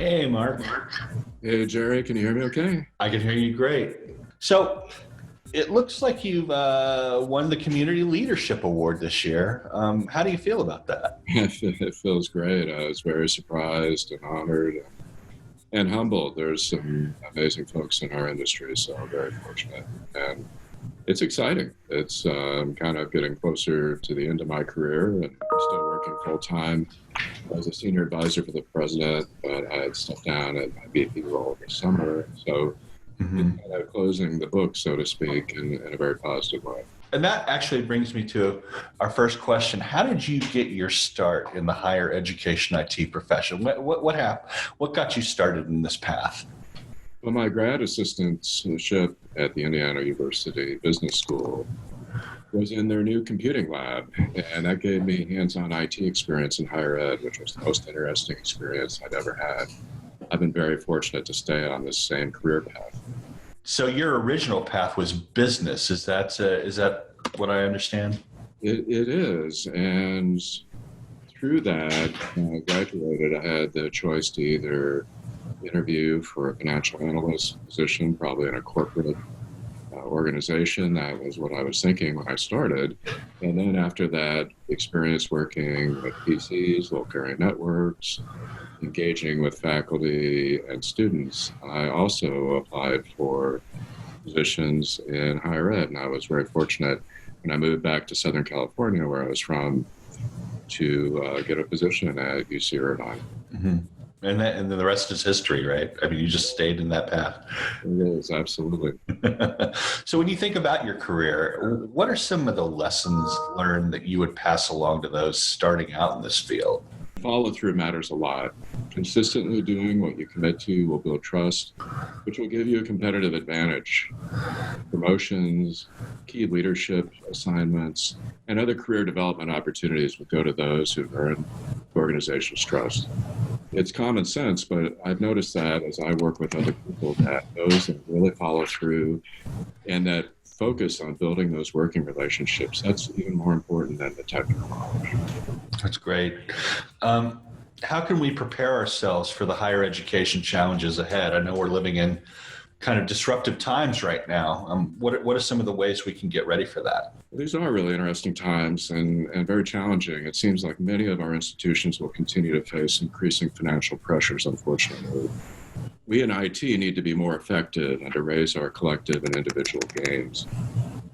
Hey, Mark. Hey, Jerry, can you hear me okay? I can hear you great. So it looks like you've won the Community Leadership Award this year. How do you feel about that? It feels great. I was very surprised and honored and humbled. There's some amazing folks in our industry, so I'm very fortunate. And it's exciting. It's kind of getting closer to the end of my career, and I'm still working full-time as a senior advisor for the president, but I had stepped down at my VP role this summer. So it's kind of closing the book, so to speak, in a very positive way. And that actually brings me to our first question. How did you get your start in the higher education IT profession? What happened? What got you started in this path? Well, my grad assistantship at the Indiana University Business School was in their new computing lab, and that gave me hands-on IT experience in higher ed, which was the most interesting experience I'd ever had. I've been very fortunate to stay on this same career path. So your original path was business. Is that what I understand? It is, and through that, when I graduated, I had the choice to either interview for a financial analyst position, probably in a corporate organization. That was what I was thinking when I started. And then after that, experience working with PCs, local area networks, engaging with faculty and students. I also applied for positions in higher ed, and I was very fortunate when I moved back to Southern California, where I was from, to get a position at UC Irvine. Mm-hmm. And then the rest is history, right? I mean, you just stayed in that path. It is, absolutely. So when you think about your career, what are some of the lessons learned that you would pass along to those starting out in this field? Follow through matters a lot. Consistently doing what you commit to will build trust, which will give you a competitive advantage. Promotions, key leadership assignments, and other career development opportunities will go to those who've earned the organization's trust. It's common sense, but I've noticed that as I work with other people, that those that really follow through and that focus on building those working relationships, that's even more important than the technical knowledge. That's great. How can we prepare ourselves for the higher education challenges ahead? I know we're living in kind of disruptive times right now. What are some of the ways we can get ready for that? These are really interesting times and very challenging. It seems like many of our institutions will continue to face increasing financial pressures, unfortunately. We in IT need to be more effective and to raise our collective and individual gains.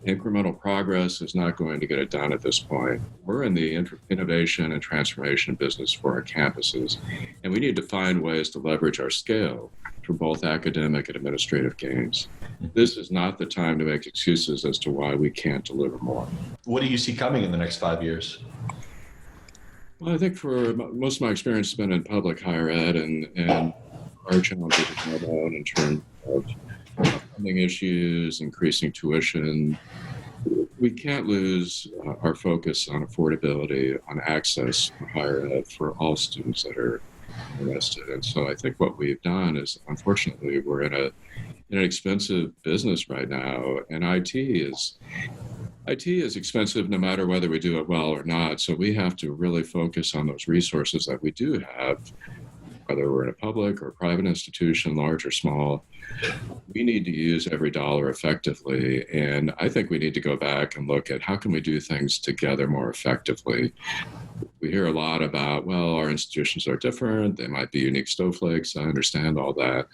Incremental progress is not going to get it done at this point. We're in the innovation and transformation business for our campuses, and we need to find ways to leverage our scale for both academic and administrative gains. This is not the time to make excuses as to why we can't deliver more. What do you see coming in the next 5 years? Well, I think for most of my experience has been in public higher ed, and our challenges are about in terms of funding issues, increasing tuition. We can't lose our focus on affordability, on access to higher ed for all students that are interested. And so I think what we've done is, unfortunately, we're in an expensive business right now, and IT is expensive no matter whether we do it well or not. So we have to really focus on those resources that we do have, whether we're in a public or private institution, large or small. We need to use every dollar effectively. And I think we need to go back and look at how can we do things together more effectively. We hear a lot about, well, our institutions are different. They might be unique snowflakes. I understand all that.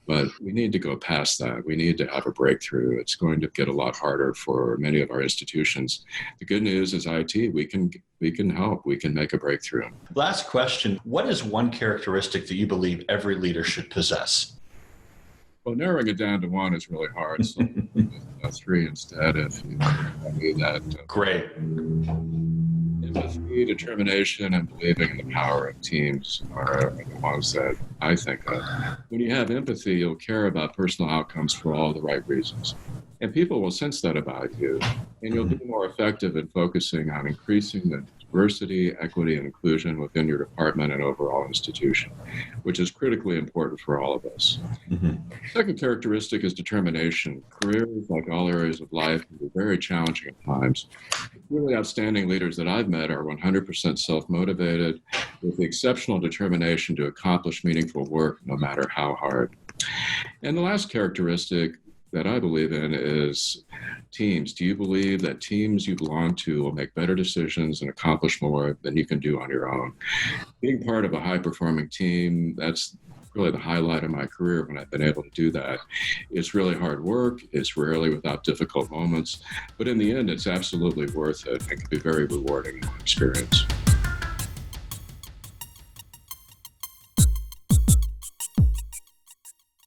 But we need to go past that. We need to have a breakthrough. It's going to get a lot harder for many of our institutions. The good news is IT, we can help. We can make a breakthrough. Last question. What is one characteristic that you believe every leader should possess? Well, narrowing it down to one is really hard. So three instead, if you tell me that. Great. Empathy, determination, and believing in the power of teams are the ones that I think of. When you have empathy, you'll care about personal outcomes for all the right reasons. And people will sense that about you. And you'll be more effective in focusing on increasing the diversity, equity, and inclusion within your department and overall institution, which is critically important for all of us. Mm-hmm. Second characteristic is determination. Careers, like all areas of life, can be very challenging at times. Really outstanding leaders that I've met are 100% self-motivated with exceptional determination to accomplish meaningful work no matter how hard. And the last characteristic that I believe in is teams. Do you believe that teams you belong to will make better decisions and accomplish more than you can do on your own? Being part of a high-performing team, that's really the highlight of my career when I've been able to do that. It's really hard work. It's rarely without difficult moments. But in the end, it's absolutely worth it and can be very rewarding experience.